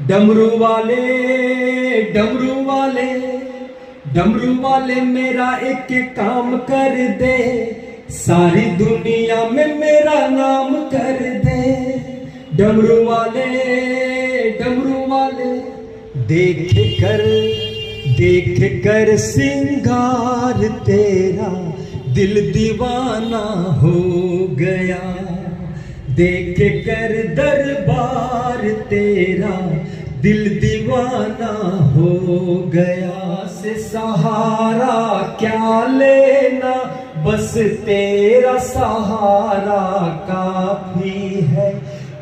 डमरू वाले डमरू वाले डमरू वाले मेरा एक काम कर दे, सारी दुनिया में मेरा नाम कर दे। डमरू वाले देख कर सिंगार तेरा दिल दीवाना हो गया। देख कर दरबार तेरा दिल दीवाना हो गया। से सहारा क्या लेना, बस तेरा सहारा काफी है।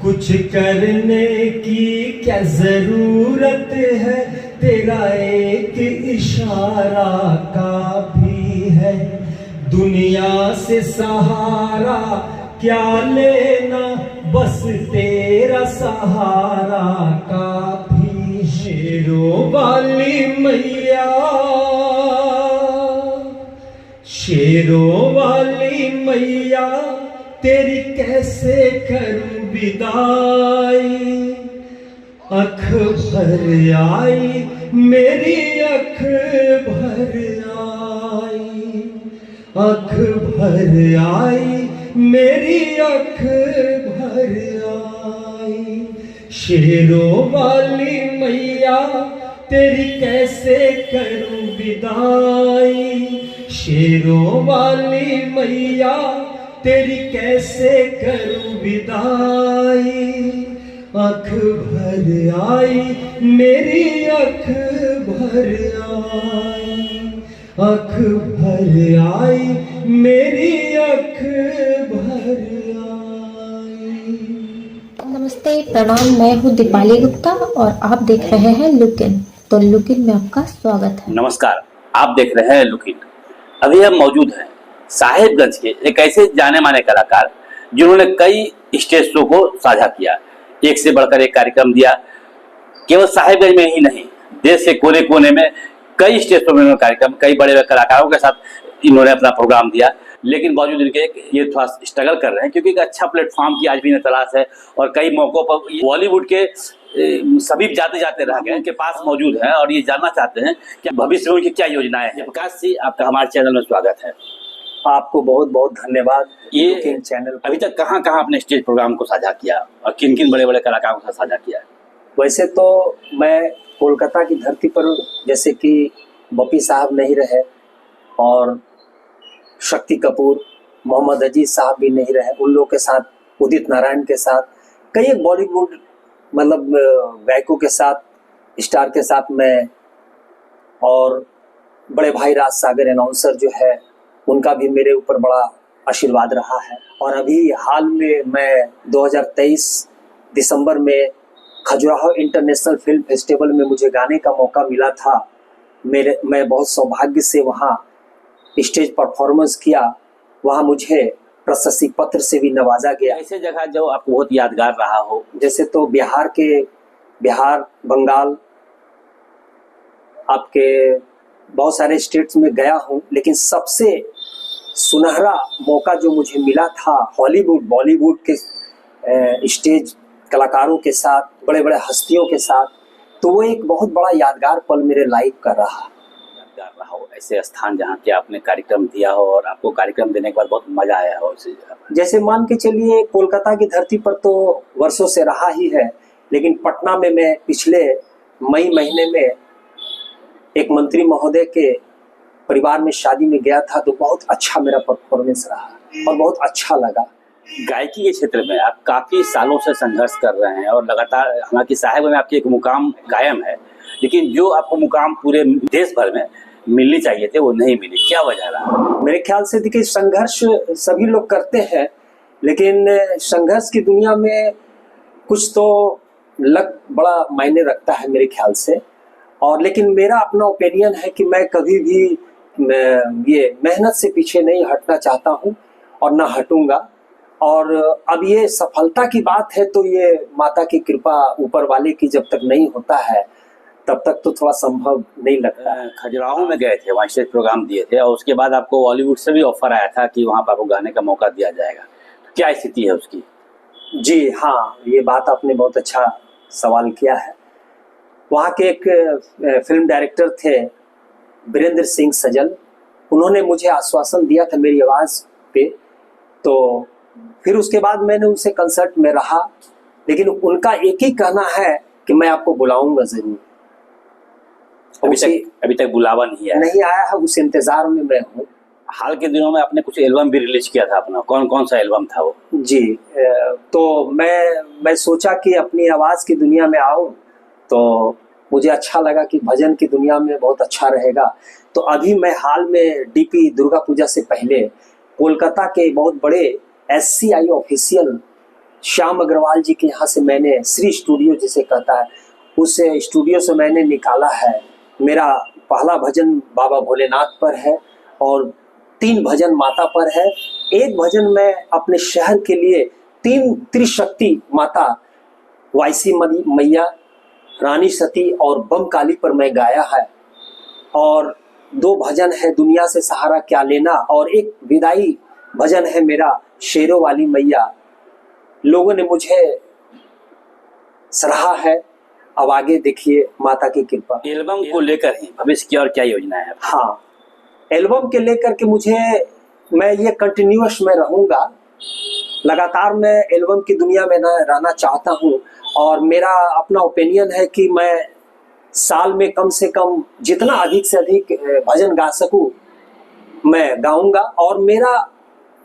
कुछ करने की क्या जरूरत है, तेरा एक इशारा काफी है। दुनिया से सहारा क्या लेना, बस तेरा सहारा काफी। शेरों वाली मैया, शेरों वाली मैया, तेरी कैसे करूं विदाई। अख भर आई मेरी अख भर आई, अख भर आई मेरी अख भर आई। शेरों वाली मैया, तेरी कैसे करूं विदाई। शेरों वाली मैया, तेरी कैसे करूं विदाई। अख भर आई मेरी अख भर आई, अख भर आई मेरी अख भर आई। नमस्ते, प्रणाम। मैं हूँ दीपाली गुप्ता और आप देख रहे हैं लुक इन। तो लुक इन में आपका स्वागत है। नमस्कार, आप देख रहे हैं लुक इन। अभी हम मौजूद हैं साहिबगंज के एक ऐसे जाने माने कलाकार जिन्होंने कई स्टेज शो को साझा किया, एक से बढ़कर एक कार्यक्रम दिया। केवल साहिबगंज में ही नहीं, देश के कोने कोने में कई स्टेज शो में कार्यक्रम, कई बड़े बड़े कलाकारों के साथ इन्होंने अपना प्रोग्राम दिया। लेकिन बावजूद इनके ये थोड़ा स्ट्रगल कर रहे हैं, क्योंकि एक अच्छा प्लेटफॉर्म की आज भी इन्हें तलाश है। और कई मौकों पर बॉलीवुड के सभी जाते जाते रह गए के पास मौजूद हैं और ये जानना चाहते हैं कि भविष्य में उनकी क्या योजनाएं हैं। प्रकाश जी, आपका हमारे चैनल में स्वागत है। आपको बहुत बहुत धन्यवाद। ये चैनल अभी तक कहाँ कहाँ अपने स्टेज प्रोग्राम को साझा किया और किन किन बड़े बड़े कलाकारों के साथ साझा किया? वैसे तो मैं कोलकाता की धरती पर, जैसे कि बपी साहब नहीं रहे और शक्ति कपूर, मोहम्मद अजीज साहब भी नहीं रहे, उन लोगों के साथ, उदित नारायण के साथ, कई बॉलीवुड मतलब गायकों के साथ, स्टार के साथ मैं, और बड़े भाई राज सागर अनाउंसर जो है, उनका भी मेरे ऊपर बड़ा आशीर्वाद रहा है। और अभी हाल में मैं 2023 दिसंबर में खजुराहो इंटरनेशनल फिल्म फेस्टिवल में मुझे गाने का मौका मिला था। मैं बहुत सौभाग्य से वहाँ स्टेज परफॉर्मेंस किया। वहाँ मुझे प्रशस्ति पत्र से भी नवाजा गया। ऐसे जगह जो आपको बहुत यादगार रहा हो? जैसे तो बिहार, बंगाल, आपके बहुत सारे स्टेट्स में गया हूँ, लेकिन सबसे सुनहरा मौका जो मुझे मिला था बॉलीवुड के स्टेज कलाकारों के साथ, बड़े बड़े हस्तियों के साथ, तो वो एक बहुत बड़ा यादगार पल मेरे लाइफ का रहा। यादगार रहा हो ऐसे स्थान जहाँ के आपने कार्यक्रम दिया हो और आपको कार्यक्रम देने के बाद बहुत मजा आया हो उसी जगह? जैसे मान के चलिए, कोलकाता की धरती पर तो वर्षों से रहा ही है, लेकिन पटना में मैं पिछले मई महीने में एक मंत्री महोदय के परिवार में शादी में गया था, तो बहुत अच्छा मेरा परफॉर्मेंस रहा और बहुत अच्छा लगा। गायकी के क्षेत्र में आप काफी सालों से संघर्ष कर रहे हैं और लगातार, हालांकि साहिबगंज में आपकी एक मुकाम कायम है, लेकिन जो आपको मुकाम पूरे देश भर में मिलनी चाहिए थे वो नहीं मिली, क्या वजह रहा? मेरे ख्याल से देखिए, संघर्ष सभी लोग करते हैं, लेकिन संघर्ष की दुनिया में कुछ तो लक बड़ा मायने रखता है मेरे ख्याल से। और लेकिन मेरा अपना ओपिनियन है कि मैं कभी भी ये मेहनत से पीछे नहीं हटना चाहता हूँ और ना हटूंगा। और अब ये सफलता की बात है, तो ये माता की कृपा, ऊपर वाले की जब तक नहीं होता है तब तक तो थोड़ा संभव नहीं लगता है। खजुराहो में गए थे, वहाँ स्टेज प्रोग्राम दिए थे और उसके बाद आपको बॉलीवुड से भी ऑफर आया था कि वहाँ पर आपको गाने का मौका दिया जाएगा, तो क्या स्थिति है उसकी? जी हाँ, ये बात आपने बहुत अच्छा सवाल किया है। वहाँ के एक फिल्म डायरेक्टर थे वीरेंद्र सिंह सजल, उन्होंने मुझे आश्वासन दिया था मेरी आवाज़ पे। तो फिर उसके बाद मैंने उनसे कंसर्ट में रहा, लेकिन उनका एक ही कहना है कि मैं आपको बुलाऊंगा जरूर। अभी तक बुलावा नहीं आया है, उस इंतजार में मैं हूँ। हाल के दिनों में आपने कुछ एल्बम भी रिलीज किया था अपना, कौन कौन सा एल्बम था वो? जी, तो मैं सोचा कि अपनी आवाज़ की दुनिया में आऊँ, तो मुझे अच्छा लगा कि भजन की दुनिया में बहुत अच्छा रहेगा। तो अभी मैं हाल में डीपी दुर्गा पूजा से पहले कोलकाता के बहुत बड़े SCI ऑफिशियल श्याम अग्रवाल जी के यहाँ से मैंने श्री स्टूडियो जिसे कहता है, उस स्टूडियो से मैंने निकाला है। मेरा पहला भजन बाबा भोलेनाथ पर है और 3 भजन माता पर है। एक भजन मैं अपने शहर के लिए 3 त्रिशक्ति माता वायसी मैया, रानी सती और बम काली पर मैं गाया है। और 2 भजन है दुनिया से सहारा क्या लेना, और एक विदाई भजन है मेरा शेरों वाली मैया। लोगों ने मुझे सराहा है। अब आगे देखिए माता की कृपा। एल्बम को लेकर ही भविष्य की और क्या योजना है? हाँ, एल्बम के लेकर के मैं ये कंटिन्यूअस में रहूँगा, लगातार मैं एल्बम की दुनिया में रहना चाहता हूँ। और मेरा अपना ओपिनियन है कि मैं साल में कम से कम जितना अधिक से अधिक भजन गा सकूँ मैं गाऊंगा। और मेरा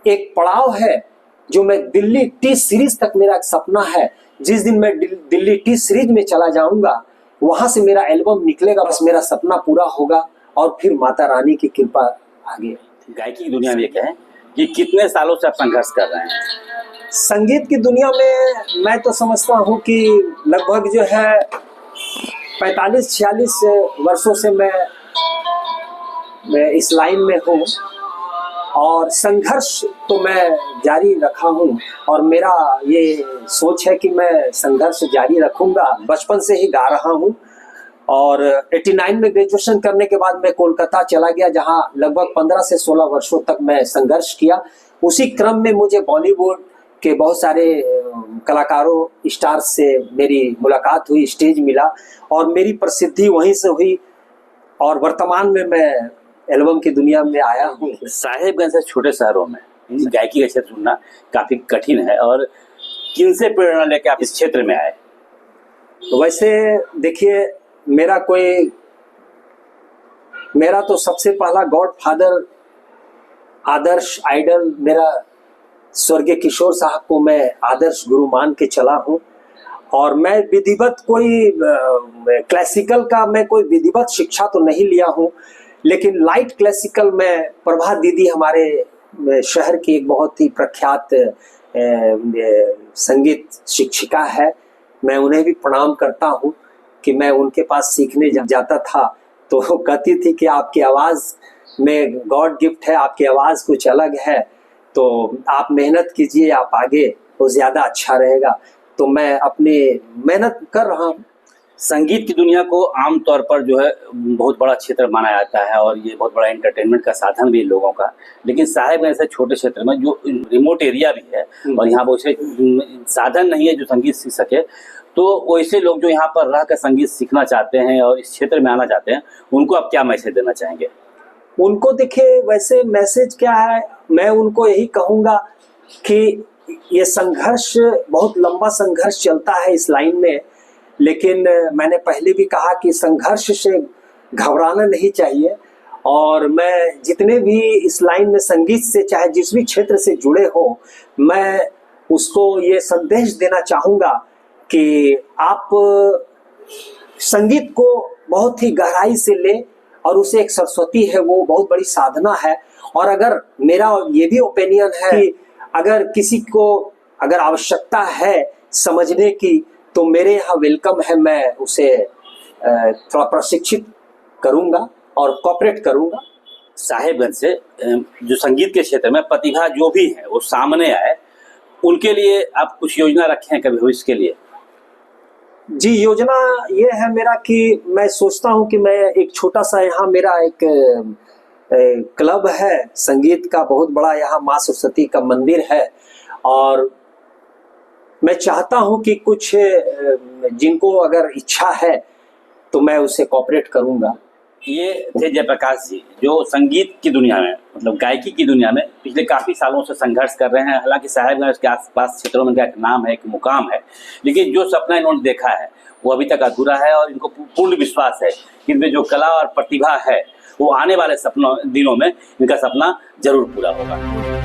एक पड़ाव है जो मैं दिल्ली टी सीरीज तक, मेरा एक सपना है, जिस दिन मैं दिल्ली टी सीरीज में चला जाऊंगा वहां से मेरा एल्बम निकलेगा, बस मेरा सपना पूरा होगा और फिर माता रानी की कृपा आगे। गायकी की दुनिया में क्या है कि कितने सालों से आप संघर्ष कर रहे हैं? संगीत की दुनिया में मैं तो समझता हूँ कि लगभग जो है 45-46 वर्षों से मैं इस लाइन में हूँ और संघर्ष तो मैं जारी रखा हूँ। और मेरा ये सोच है कि मैं संघर्ष जारी रखूँगा। बचपन से ही गा रहा हूँ और 89 में ग्रेजुएशन करने के बाद मैं कोलकाता चला गया, जहाँ लगभग 15 से 16 वर्षों तक मैं संघर्ष किया। उसी क्रम में मुझे बॉलीवुड के बहुत सारे कलाकारों स्टार्स से मेरी मुलाकात हुई, स्टेज मिला और मेरी प्रसिद्धि वहीं से हुई। और वर्तमान में मैं एल्बम की दुनिया में आया हूँ। साहेबगंज से छोटे शहरों में गायकी का क्षेत्र चुनना काफी कठिन है, और किन से प्रेरणा लेकर आप इस क्षेत्र में आए? तो वैसे देखिए, मेरा तो सबसे पहला गॉड फादर, आदर्श आइडल मेरा स्वर्गीय किशोर साहब को मैं आदर्श गुरु मान के चला हूँ। और मैं विधिवत कोई क्लासिकल का मैं कोई विधिवत शिक्षा तो नहीं लिया हूँ, लेकिन लाइट क्लासिकल में प्रभा दीदी हमारे शहर की एक बहुत ही प्रख्यात संगीत शिक्षिका है। मैं उन्हें भी प्रणाम करता हूँ कि मैं उनके पास सीखने जाता था तो वो कहती थी कि आपकी आवाज़ में गॉड गिफ्ट है, आपकी आवाज़ कुछ अलग है, तो आप मेहनत कीजिए, आप आगे तो ज़्यादा अच्छा रहेगा। तो मैं अपनी मेहनत कर रहा हूँ। संगीत की दुनिया को आमतौर पर जो है बहुत बड़ा क्षेत्र माना जाता है और ये बहुत बड़ा एंटरटेनमेंट का साधन भी है लोगों का, लेकिन साहेबगंज ऐसे छोटे क्षेत्र में जो रिमोट एरिया भी है और यहाँ वैसे साधन नहीं है जो संगीत सीख सके, तो वैसे लोग जो यहाँ पर रह कर संगीत सीखना चाहते हैं और इस क्षेत्र में आना चाहते हैं, उनको आप क्या मैसेज देना चाहेंगे? उनको देखिए, वैसे मैसेज क्या है, मैं उनको यही कहूँगा कि ये संघर्ष बहुत लंबा संघर्ष चलता है इस लाइन में, लेकिन मैंने पहले भी कहा कि संघर्ष से घबराना नहीं चाहिए। और मैं जितने भी इस लाइन में संगीत से चाहे जिस भी क्षेत्र से जुड़े हो, मैं उसको ये संदेश देना चाहूँगा कि आप संगीत को बहुत ही गहराई से लें और उसे एक सरस्वती है, वो बहुत बड़ी साधना है। और अगर मेरा ये भी ओपिनियन है कि अगर किसी को अगर आवश्यकता है समझने की तो मेरे यहाँ वेलकम है, मैं उसे थोड़ा प्रशिक्षित करूँगा और कोऑपरेट करूँगा। साहेबगंज से जो संगीत के क्षेत्र में प्रतिभा जो भी है वो सामने आए, उनके लिए आप कुछ योजना रखे हैं कभी भविष्य के लिए? जी, योजना ये है मेरा कि मैं सोचता हूँ कि मैं एक छोटा सा यहाँ मेरा एक क्लब है संगीत का, बहुत बड़ा यहाँ माँ सरस्वती का मंदिर है और मैं चाहता हूँ कि कुछ जिनको अगर इच्छा है तो मैं उससे कोऑपरेट करूंगा। ये थे जयप्रकाश जी, जो संगीत की दुनिया में, मतलब गायकी की दुनिया में पिछले काफ़ी सालों से संघर्ष कर रहे हैं। हालांकि साहेबगंज के आसपास क्षेत्रों में इनका एक नाम है, एक मुकाम है, लेकिन जो सपना इन्होंने देखा है वो अभी तक अधूरा है। और इनको पूर्ण विश्वास है कि इनमें जो कला और प्रतिभा है वो आने वाले दिनों में इनका सपना जरूर पूरा होगा।